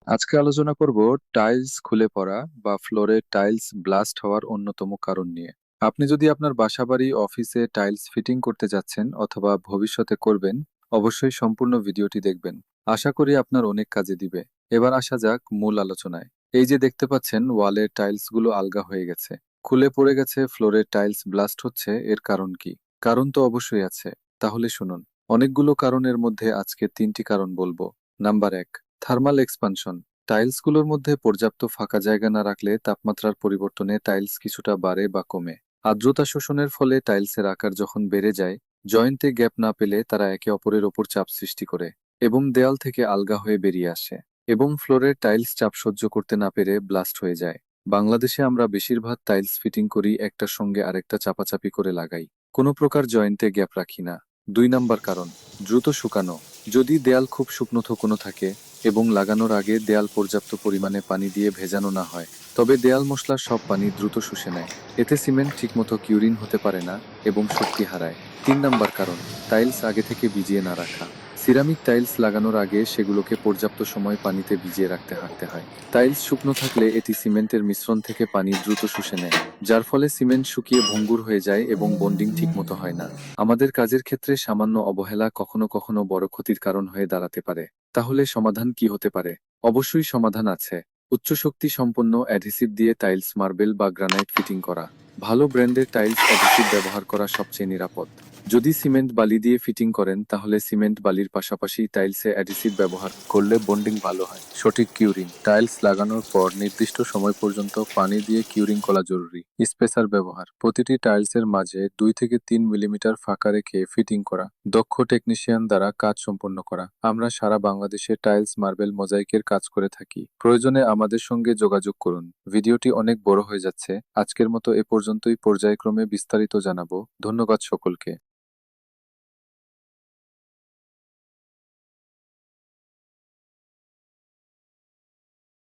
আজকে আলোচনা করব টাইলস খুলে পড়া বা ফ্লোরে টাইলস ব্লাস্ট হওয়ার অন্যতম কারণ নিয়ে। আপনি যদি আপনার বাসাবাড়ি অফিসে টাইলস ফিটিং করতে যাচ্ছেন অথবা ভবিষ্যতে করবেন, অবশ্যই সম্পূর্ণ ভিডিওটি দেখবেন। আশা করি আপনার অনেক কাজে দিবে। এবার আসা যাক মূল আলোচনায়। এই যে দেখতে পাচ্ছেন ওয়ালের টাইলস গুলো আলগা হয়ে গেছে, খুলে পড়ে গেছে, ফ্লোরের টাইলস ব্লাস্ট হচ্ছে, এর কারণ কি? কারণ তো অবশ্যই আছে। তাহলে শুনুন, অনেকগুলো কারণের মধ্যে আজকে 3টি কারণ বলবো। Number 1, thermal expansion. টাইলসগুলোর মধ্যে পর্যাপ্ত ফাঁকা জায়গা না রাখলে তাপমাত্রার পরিবর্তনে টাইলস কিছুটা বাড়ে বা কমে। আর্দ্রতা শোষণের ফলে টাইলসের আকার যখন বেড়ে যায়, জয়েন্টে গ্যাপ না পেলে তারা একে অপরের ওপর চাপ সৃষ্টি করে এবং দেয়াল থেকে আলগা হয়ে বেরিয়ে আসে, এবং ফ্লোরের টাইলস চাপ সহ্য করতে না পেরে ব্লাস্ট হয়ে যায়। বাংলাদেশে আমরা বেশিরভাগ টাইলস ফিটিং করি একটার সঙ্গে আরেকটা চাপাচাপি করে লাগাই, কোনো প্রকার জয়েন্টে গ্যাপ রাখি না। 2 নাম্বার কারণ, দ্রুত শুকানো। যদি দেয়াল খুব শুকনো থকনো থাকে এবং লাগানোর আগে দেয়াল পর্যাপ্ত পরিমাণে পানি দিয়ে ভেজানো না হয়, তবে দেয়াল মশলার সব পানি দ্রুত শুষে নেয়। এতে সিমেন্ট ঠিকমতো কিউরিং হতে পারে না এবং শক্তি হারায়। 3 নাম্বার কারণ, টাইলস আগে থেকে ভিজিয়ে না রাখা। সিরামিক টাইলস লাগানোর আগে সেগুলোকে পর্যাপ্ত সময় পানিতে ভিজিয়ে রাখতে হয়। টাইলস শুকনো থাকলে এটি সিমেন্টের মিশ্রণ থেকে পানি দ্রুত শুষে নেয়, যার ফলে সিমেন্ট শুকিয়ে ভঙ্গুর হয়ে যায় এবং বন্ডিং ঠিকমতো হয় না। আমাদের কাজের ক্ষেত্রে সামান্য অবহেলা কখনো কখনো বড় ক্ষতির কারণ হয়ে দাঁড়াতে পারে। তাহলে সমাধান কি হতে পারে? অবশ্যই সমাধান আছে। উচ্চ শক্তি সম্পন্ন অ্যাডহেসিভ দিয়ে টাইলস, মার্বেল বা গ্রানাইট ফিটিং করা। ভালো ব্র্যান্ডের টাইলস অ্যাডহেসিভ ব্যবহার করা সবচেয়ে নিরাপদ। যদি সিমেন্ট বালি দিয়ে ফিটিং করেন, তাহলে সিমেন্ট বালির পাশাপাশি টাইলসে অ্যাডহেসিভ ব্যবহার করলে বন্ডিং ভালো হয়। সঠিক কিউরিং। টাইলস লাগানোর পর নির্দিষ্ট সময় পর্যন্ত পানি দিয়ে কিউরিং করা জরুরি। স্পেসার ব্যবহার। প্রতিটি টাইলসের মাঝে 2 থেকে 3 মিলিমিটার ফাঁকা রেখে ফিটিং করা। দক্ষ টেকনিশিয়ান দ্বারা কাজ সম্পন্ন করা। আমরা সারা বাংলাদেশে টাইলস, মার্বেল, মোজাইকের কাজ করে থাকি। প্রয়োজনে আমাদের সঙ্গে যোগাযোগ করুন। ভিডিওটি অনেক বড় হয়ে যাচ্ছে, আজকের মতো এ পর্যন্তই। পর্যায়ক্রমে বিস্তারিত জানাবো। ধন্যবাদ সকলকে।